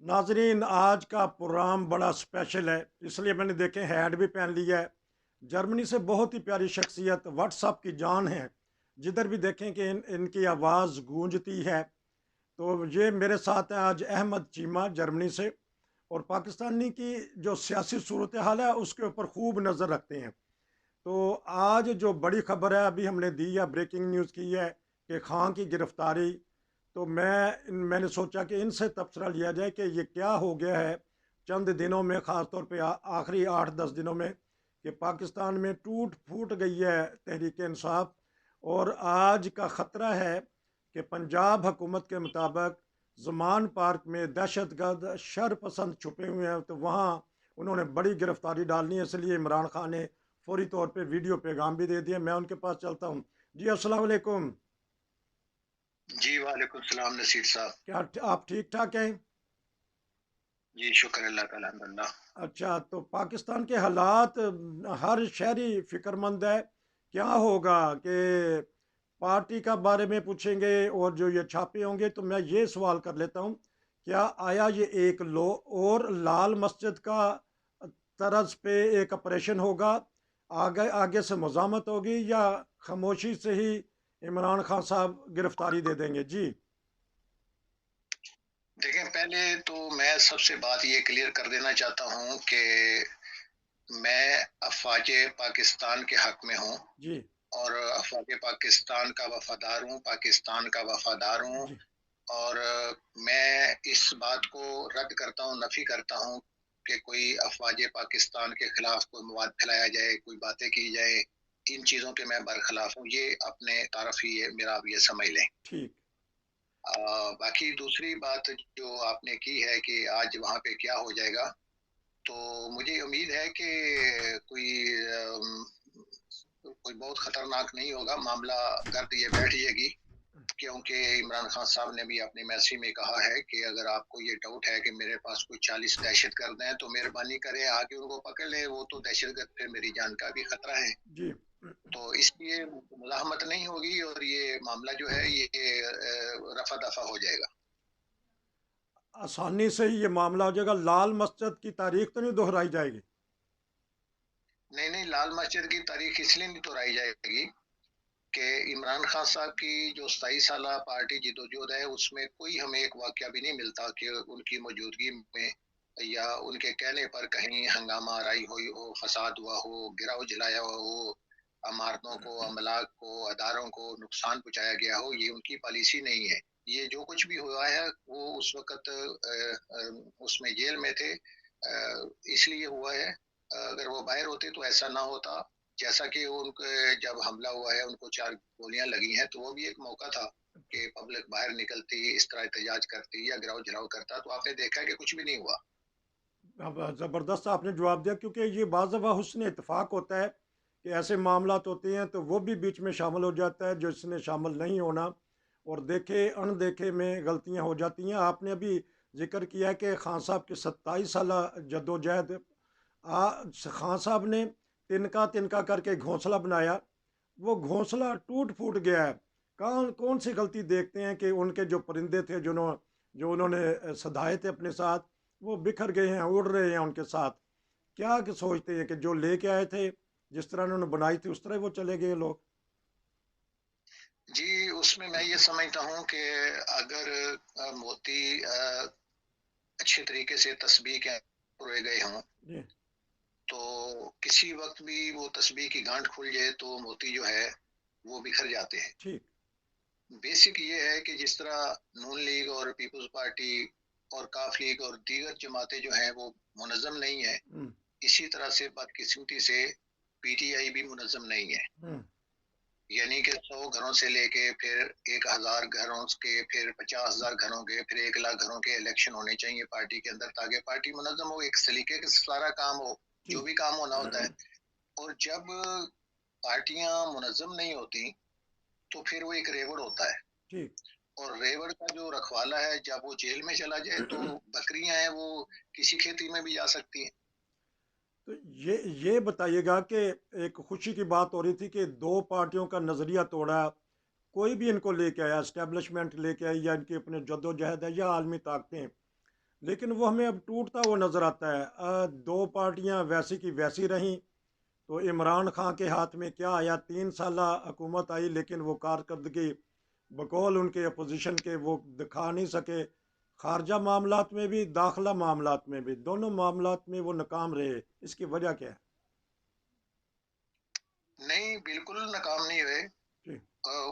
नाजरीन, आज का प्रोग्राम बड़ा स्पेशल है, इसलिए मैंने देखे हैड भी पहन लिया है। जर्मनी से बहुत ही प्यारी शख्सियत, व्हाट्सअप की जान है। जिधर भी देखें कि इनकी आवाज़ गूंजती है। तो ये मेरे साथ हैं आज अहमद चीमा जर्मनी से, और पाकिस्तानी की जो सियासी सूरत हाल है उसके ऊपर खूब नज़र रखते हैं। तो आज जो बड़ी खबर है अभी हमने दी है, ब्रेकिंग न्यूज़ की है कि खान की गिरफ्तारी। तो मैंने सोचा कि इनसे तबसरा लिया जाए कि ये क्या हो गया है चंद दिनों में, ख़ास तौर पे आखिरी 8-10 दिनों में, कि पाकिस्तान में टूट फूट गई है तहरीक इंसाफ। और आज का ख़तरा है कि पंजाब हुकूमत के मुताबिक ज़मान पार्क में दहशतगर्द शर पसंद छुपे हुए हैं, तो वहाँ उन्होंने बड़ी गिरफ्तारी डालनी है। इसलिए इमरान खान ने फौरी तौर पे वीडियो पैगाम भी दे दिया। मैं उनके पास चलता हूँ। जी अस्सलाम वालेकुम। जी, वालेकुम सलाम नसीर साहब। क्या आप ठीक ठाक हैं? जी, शुक्र अल्लाह का अल्हम्दुलिल्लाह। अच्छा, तो पाकिस्तान के हालात, हर शहरी फिक्रमंद है। क्या होगा कि पार्टी का बारे में पूछेंगे और जो ये छापे होंगे, तो मैं ये सवाल कर लेता हूँ, क्या आया ये एक लो और लाल मस्जिद का तर्ज पे एक ऑपरेशन होगा? आगे आगे से मज़ामत होगी या खामोशी से ही इमरान खान साहब गिरफ्तारी दे देंगे? जी। देखें, पहले तो मैं सबसे बात ये क्लियर कर देना चाहता हूँ कि मैं अफ़वाज पाकिस्तान के हक़ में हूँ जी। और अफ़वाज पाकिस्तान का वफ़ादार हूँ, पाकिस्तान का वफ़ादार हूँ। जी। और मैं इस बात को रद्द करता हूँ, नफ़ी करता हूँ कि कोई अफ़वाज पाकिस्तान के खिलाफ़ कोई मवाद फैलाया जाए, कोई बातें की जाएँ। इन चीज़ों के मैं बरख़िलाफ़ हूँ, ये अपने तरफ ही है मेरा, आप ये समझ लें। ठीक। बाकी दूसरी बात जो आपने की है कि आज वहाँ पे क्या हो जाएगा, तो मुझे उम्मीद है कि कोई कोई बहुत खतरनाक नहीं होगा, मामला गर्द ये बैठ जाएगी। क्योंकि इमरान खान साहब ने भी अपनी मैसेज में कहा है कि अगर आपको ये डाउट है कि मेरे पास कोई 40 दहशतगर्द हैं, तो मेहरबानी करें आके उनको पकड़ लें, वो तो दहशतगर्द, फिर मेरी जान का भी खतरा है। जी। तो इसलिए मुज़ाहमत नहीं होगी और ये मामला जो है ये रफ़ा-दफ़ा हो जाएगा। आसानी से ही ये मामला हो जाएगा। लाल मस्जिद की तारीख तो नहीं दोहराई जाएगी? नहीं, नहीं, लाल मस्जिद की तारीख इसलिए नहीं दोहराई जाएगी कि इमरान खान साहब की जो 27 साला पार्टी जद्दोजहद है, उसमें कोई हमें एक वाक़या भी नहीं मिलता कि उनकी मौजूदगी में या उनके कहने पर कहीं हंगामा आराई हुई हो, फ़साद हुआ हो, गिराव जलाया हुआ हो, अमारतों को, अमलाक को, अदारों को नुकसान पहुँचाया गया हो, ये उनकी पॉलिसी नहीं है। ये जो कुछ भी हुआ है, वो उस वक़्त उसमें जेल में थे, इसलिए हुआ है। अगर वो बाहर होते तो ऐसा ना होता। जैसा कि उनके जब हमला हुआ है, उनको 4 गोलियाँ लगी हैं, तो वो भी एक मौका था कि पब्लिक बाहर निकलती, इस तरह एहतजाज करती या गिराव-जलाव करता, तो आपने देखा कि कुछ भी नहीं हुआ। अब ज़बरदस्त आपने जवाब दिया, क्योंकि ये बाज़फ़ा हुस्न इत्तेफ़ाक होता है कि ऐसे मामलात होते हैं तो वो भी बीच में शामिल हो जाता है जो इसने शामिल नहीं होना। और देखे अनदेखे में गलतियां हो जाती हैं। आपने अभी जिक्र किया कि खान साहब की 27 साल जद्दोजहद, खान साहब ने तिनका तिनका करके घोंसला बनाया, वो घोंसला टूट फूट गया है। कौन कौन सी गलती देखते हैं कि उनके जो परिंदे थे, जो उन्होंने सधाए थे अपने साथ, वो बिखर गए हैं, उड़ रहे हैं उनके साथ? क्या कि सोचते हैं कि जो लेके आए थे, जिस तरह उन्होंने बनाई थी, उस तरह वो चले गए लोग? जी, उसमें मैं ये समझता हूँ कि अगर मोती अच्छे तरीके से तस्बीह के रोए गए हों, जी। तो किसी वक़्त भी वो तस्बीह की गाँठ खुल जाए, तो मोती जो है, वो बिखर जाते हैं। ठीक। बेसिक ये है कि जिस तरह नून लीग और पीपल्स पार्टी और काफ लीग और दीगर जमातें जो हैं वो मुनज़्ज़म नहीं है, हम्म। इसी तरह से बदकिस्मती से पीटीआई भी मुनज़्ज़म नहीं है। हम्म। यानी कि 100 घरों से लेके फिर 1000 घरों के, फिर 50,000 घरों के, फिर 1 लाख घरों के इलेक्शन होने चाहिए पार्टी के अंदर, ताकि पार्टी मुनज़्ज़म हो, एक सलीके के सारा काम हो, जो ठीक। भी काम होना होता है। और जब पार्टियाँ मुनज़्ज़म नहीं होती, तो फिर वो एक रेवड़ होता है। ठीक। और रेवड़ का जो रखवाला है, जब वो जेल में चला जाए, तो बकरियां हैं वो किसी खेती में भी जा सकती हैं। तो ये बताइएगा कि एक खुशी की बात हो रही थी कि दो पार्टियों का नज़रिया तोड़ा, कोई भी इनको लेके आया, एस्टेब्लिशमेंट लेके आई या इनकी अपने जद्दोजहद है या आलमी ताकतें, لیکن وہ ہمیں اب ٹوٹتا ہوا نظر آتا ہے، دو پارٹیاں ویسی کی ویسی رہیں، تو عمران خان کے ہاتھ میں کیا آیا، 3 سالہ حکومت آئی لیکن وہ کارکردگی بقول ان کے اپوزیشن کے وہ دکھا نہیں سکے، خارجہ معاملات میں بھی داخلہ معاملات میں بھی، دونوں معاملات میں وہ ناکام رہے، اس کی وجہ کیا ہے؟ نہیں، بالکل ناکام نہیں ہوئے۔ جی۔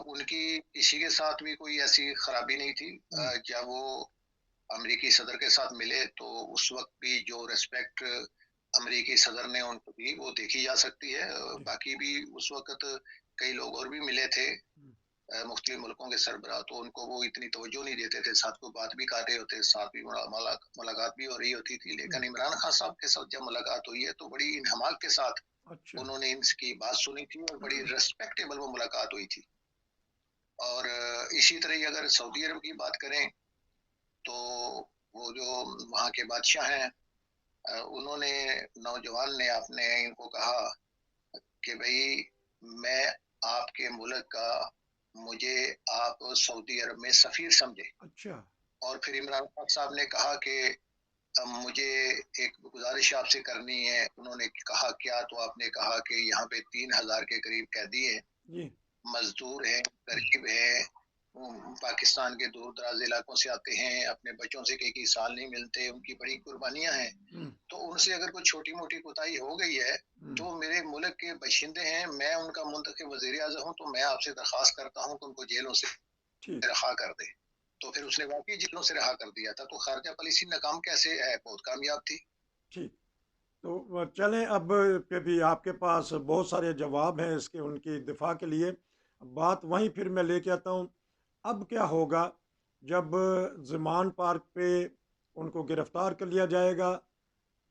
ان کی کسی کے ساتھ بھی کوئی ایسی خرابی نہیں تھی۔ ہم، جب وہ امریکی صدر کے ساتھ ملے تو اس وقت بھی جو ریسپیکٹ امریکی صدر نے ان کو دی وہ دیکھی جا سکتی ہے۔ جی۔ باقی بھی اس وقت کئی لوگ اور بھی ملے تھے، ہم، مختلف ملکوں کے سربراہ، تو ان کو وہ اتنی توجہ نہیں دیتے تھے، ساتھ کو بات بھی کر رہے ہوتے، ساتھ بھی ملاقات بھی ہو رہی ہوتی تھی، ہم، لیکن عمران خان صاحب کے ساتھ جب ملاقات ہوئی ہے تو بڑی انہماک کے ساتھ اچھا۔ انہوں نے ان کی بات سنی تھی اور بڑی ریسپیکٹیبل وہ ملاقات ہوئی تھی۔ اور اسی طرح اگر سعودی عرب کی بات کریں تو وہ جو وہاں کے بادشاہ ہیں، انہوں نے نوجوان نے آپ نے ان کو کہا کہ بھئی میں آپ کے ملک کا، مجھے آپ سعودی عرب میں سفیر سمجھے۔ اچھا۔ اور پھر عمران خان صاحب نے کہا کہ مجھے ایک گزارش آپ سے کرنی ہے۔ انہوں نے کہا کیا؟ تو آپ نے کہا کہ یہاں پہ 3,000 کے قریب قیدی ہیں، جی۔ مزدور ہیں، ہم، غریب ہیں، پاکستان کے دور دراز علاقوں سے آتے ہیں، اپنے بچوں سے کئی سال نہیں ملتے، ان کی بڑی قربانیاں ہیں، ہم، تو ان سے اگر کوئی چھوٹی موٹی کوتاہی ہو گئی ہے ہم، تو میرے ملک کے باشندے ہیں، میں ان کا منتخب وزیر اعظم ہوں، تو میں آپ سے درخواست کرتا ہوں کہ ان کو جیلوں سے ٹھیک۔ رہا کر دے۔ تو پھر اس نے واقعی جیلوں سے رہا کر دیا تھا۔ تو خارجہ پالیسی ناکام کیسے ہے؟ بہت کامیاب تھی۔ ٹھیک۔ تو چلیں، اب کہ بھی آپ کے پاس بہت سارے جواب ہیں اس کے، ان کی دفاع کے لیے، بات وہیں پھر میں لے کے آتا ہوں، اب کیا ہوگا جب زمان پارک پہ ان کو گرفتار کر لیا جائے گا،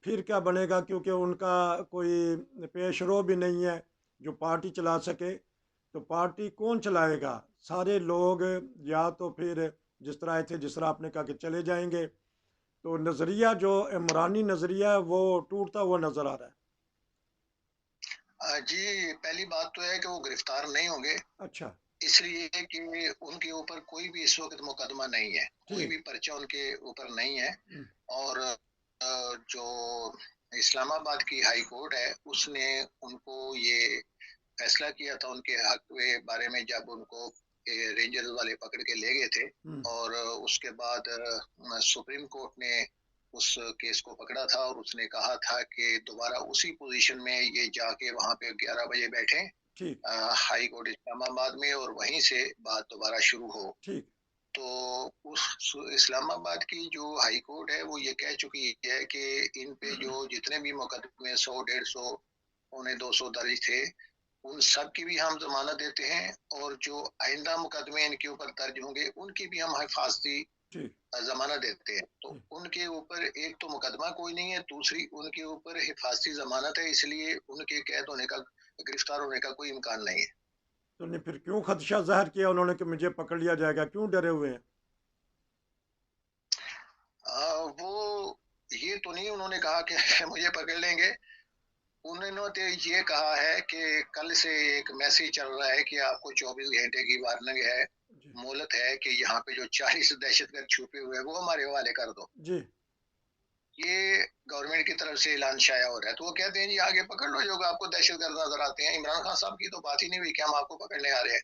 پھر کیا بنے گا؟ کیونکہ ان کا کوئی پیش رو بھی نہیں ہے جو پارٹی چلا سکے، تو پارٹی کون چلائے گا؟ سارے لوگ یا تو پھر جس طرح آئے تھے، جس طرح آپ نے کہا کہ چلے جائیں گے، تو نظریہ جو عمرانی نظریہ ہے وہ ٹوٹتا ہوا نظر آ رہا ہے۔ جی، پہلی بات تو ہے کہ وہ گرفتار نہیں ہوں گے، اچھا۔ اس لیے کہ ان کے اوپر کوئی بھی اس وقت مقدمہ نہیں ہے، کوئی ٹھیک۔ بھی پرچہ ان کے اوپر نہیں ہے۔ ہم، اور جو اسلام آباد کی ہائی کورٹ ہے اس نے ان کو یہ فیصلہ کیا تھا ان کے حق کے بارے میں، جب ان کو رینجرز والے پکڑ کے لے گئے تھے، ہم، اور اس کے بعد سپریم کورٹ نے اس کیس کو پکڑا تھا اور اس نے کہا تھا کہ دوبارہ اسی پوزیشن میں یہ جا کے وہاں پہ 11 بجے بیٹھیں ٹھیک۔ ہائی کورٹ اسلام آباد میں، اور وہیں سے بات دوبارہ شروع ہو۔ ٹھیک۔ تو اس اسلام آباد کی جو ہائی کورٹ ہے وہ یہ کہہ چکی ہے کہ ان پہ جو جتنے بھی مقدمے 100 150 200 درج تھے ان سب کی بھی ہم ضمانت دیتے ہیں، اور جو آئندہ مقدمے ان کے اوپر درج ہوں گے ان کی بھی ہم حفاظتی ٹھیک۔ ضمانت دیتے ہیں۔ تو ٹھیک۔ ان کے اوپر ایک تو مقدمہ کوئی نہیں ہے، دوسری ان کے اوپر حفاظتی ضمانت ہے، اس لیے ان کے قید ہونے کا، گرفتار ہونے کا کوئی امکان نہیں ہے۔ تو نہیں پھر کیوں خدشہ ظاہر کیا انہوں نے کہ مجھے پکڑ لیا جائے گا؟ کیوں ڈرے ہوئے ہیں؟ وہ یہ تو نہیں انہوں نے کہا کہ مجھے پکڑ لیں گے، انہوں نے یہ کہا ہے کہ کل سے ایک میسج چل رہا ہے کہ آپ کو 24 گھنٹے کی وارننگ ہے، جی۔ مہلت ہے، کہ یہاں پہ جو 40 دہشت گرد چھپے ہوئے ہیں وہ ہمارے حوالے کر دو۔ جی۔ یہ گورنمنٹ کی طرف سے اعلان شائع ہو رہا ہے، تو وہ کہتے ہیں جی آگے پکڑ لو جو آپ کو دہشت گرد نظر آتے ہیں۔ عمران خان صاحب کی تو بات ہی نہیں ہوئی کہ ہم آپ کو پکڑنے آ رہے ہیں۔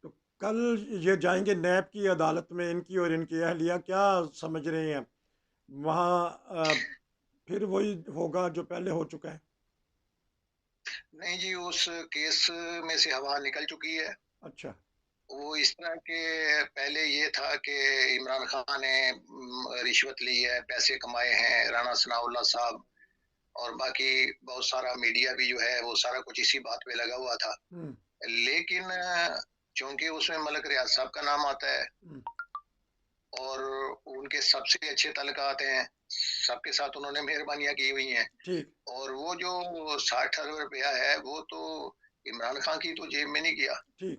تو کل یہ جائیں گے نیب کی عدالت میں، ان کی اور ان کی اہلیہ کیا سمجھ رہے ہیں وہاں؟ پھر وہی ہوگا جو پہلے ہو چکا ہے؟ نہیں جی، اس کیس میں سے ہوا نکل چکی ہے۔ اچھا۔ وہ اس طرح کے پہلے یہ تھا کہ عمران خان نے رشوت لی ہے، پیسے کمائے ہیں، رانا ثناء اللہ صاحب اور باقی بہت سارا میڈیا بھی جو ہے وہ سارا کچھ اسی بات پہ لگا ہوا تھا۔ ہم، لیکن چونکہ اس میں ملک ریاض صاحب کا نام آتا ہے ہم، اور ان کے سب سے اچھے تعلقات ہیں، سب کے ساتھ انہوں نے مہربانیاں کی ہوئی ہیں، ٹھیک۔ اور وہ جو 60 ارب روپیہ ہے وہ تو عمران خان کی تو جیب میں نہیں گیا، ٹھیک۔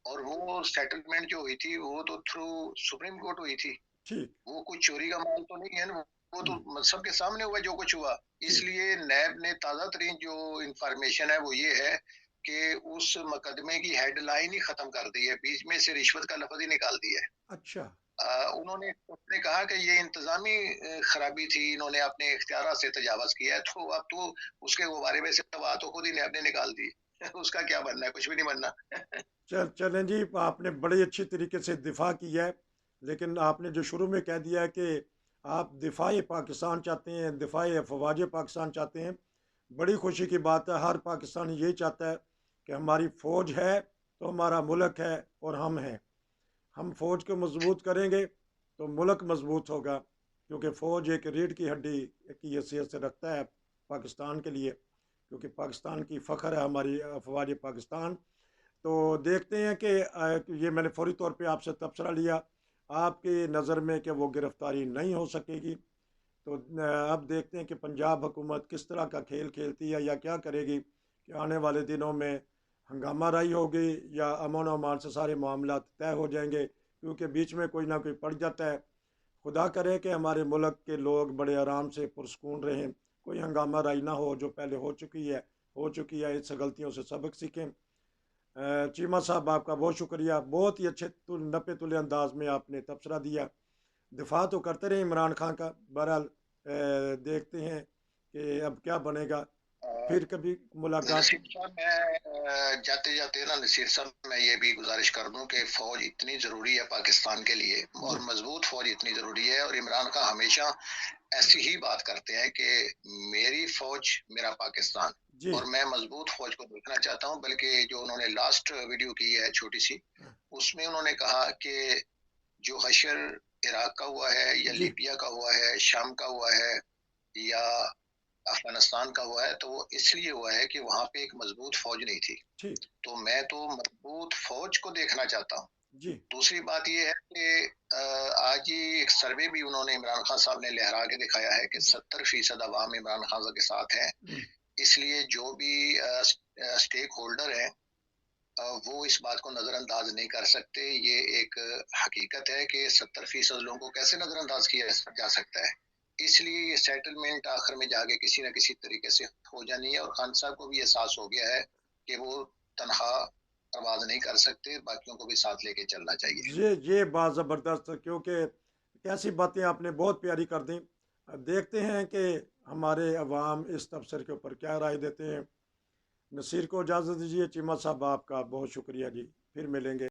اور وہ سیٹلمنٹ جو ہوئی تھی وہ تو تھرو سپریم کورٹ ہوئی تھی، ٹھیک۔ وہ کچھ چوری کا مال تو نہیں ہے نا، وہ ہم، تو سب کے سامنے ہوا جو کچھ ہوا۔ اس ٹھیک۔ لیے نیب نے تازہ ترین جو انفارمیشن ہے وہ یہ ہے کہ اس مقدمے کی ہیڈ لائن ہی ختم کر دی ہے، بیچ میں سے رشوت کا لفظ ہی نکال دیا ہے۔ اچھا۔ उन्होंने उसने कहा कि ये इंतज़ामी खराबी थी, इन्होंने अपने इख्तियारात से तजावुज़ किया है, तो अब तो उसके बारे में से बात तो खुद ही ने आपने निकाल दी। उसका क्या बनना है? कुछ भी नहीं बनना। चलें जी, आपने बड़ी अच्छी तरीके से दिफा किया है, लेकिन आपने जो शुरू में कह दिया है कि आप दिफाए पाकिस्तान चाहते हैं, दिफाए अफवाज पाकिस्तान चाहते हैं, बड़ी खुशी की बात है। हर पाकिस्तानी यही चाहता है कि हमारी फ़ौज है तो हमारा मुल्क है और हम हैं। हम फ़ौज को मजबूत करेंगे तो मुल्क मजबूत होगा, क्योंकि फ़ौज एक रीढ़ की हड्डी की हैसियत से रखता है पाकिस्तान के लिए, क्योंकि पाकिस्तान की फ़ख्र है हमारी अफवाज पाकिस्तान। तो देखते हैं कि ये मैंने फौरी तौर पे आपसे तबसरा लिया, आपकी नज़र में कि वो गिरफ़्तारी नहीं हो सकेगी। तो अब देखते हैं कि पंजाब हुकूमत किस तरह का खेल खेलती है या क्या करेगी, कि आने वाले दिनों में हंगामा राई होगी या अमन और अमान से सारे मामला तय हो जाएंगे, क्योंकि बीच में कोई ना कोई पड़ जाता है। खुदा करे कि हमारे मुल्क के लोग बड़े आराम से पुरस्कून रहें, कोई हंगामा राई ना हो जो पहले हो चुकी है। इस गलतियों से सबक सीखें। चीमा साहब, आपका बहुत शुक्रिया, बहुत ही अच्छे नपे तुले अंदाज में आपने तबसरा दिया। दिफा तो करते रहे इमरान खान का, बहरहाल देखते हैं कि अब क्या बनेगा। फिर कभी मुलाकात। नसीर साहब, मैं जाते जाते ना नसीर साहब, मैं ये भी गुजारिश कर दूं कि फौज इतनी जरूरी है पाकिस्तान के लिए, जी। और मजबूत फौज इतनी जरूरी है, और इमरान खान हमेशा ऐसी ही बात करते हैं कि मेरी फौज मेरा पाकिस्तान, जी। और मैं मजबूत फौज को देखना चाहता हूं। बल्कि जो उन्होंने लास्ट वीडियो की है छोटी सी, उसमें उन्होंने कहा कि जो हशर इराक का हुआ है या जी। लीबिया का हुआ है, शाम का हुआ है या अफगानिस्तान का हुआ है, तो वो इसलिए हुआ है कि वहां पे एक मजबूत फौज नहीं थी। ठीक। तो मैं तो मजबूत फौज को देखना चाहता हूँ। जी। दूसरी बात ये है कि आज ही एक सर्वे भी उन्होंने इमरान खान साहब ने लहरा के दिखाया है कि जी। 70% अवाम इमरान खान साहब के साथ हैं। हम्म। इसलिए जो भी स्टेक होल्डर हैं, वो इस बात को नजरअंदाज नहीं कर सकते। ये एक हकीकत है कि 70% लोगों को कैसे नजरअंदाज किया जा सकता है। इसलिए ये सेटलमेंट आखिर में जाके किसी न किसी तरीके से हो जानी है, और खान साहब को भी एहसास हो गया है कि वो तनहा परवाज नहीं कर सकते, बाकियों को भी साथ लेके चलना चाहिए। ये बात ज़बरदस्त है, क्योंकि कैसी बातें आपने बहुत प्यारी कर दी। अब देखते हैं कि हमारे अवाम इस तबसर के ऊपर क्या राय देते हैं। नसीर को इजाज़त दीजिए। चीमा साहब, आपका बहुत शुक्रिया जी, फिर मिलेंगे।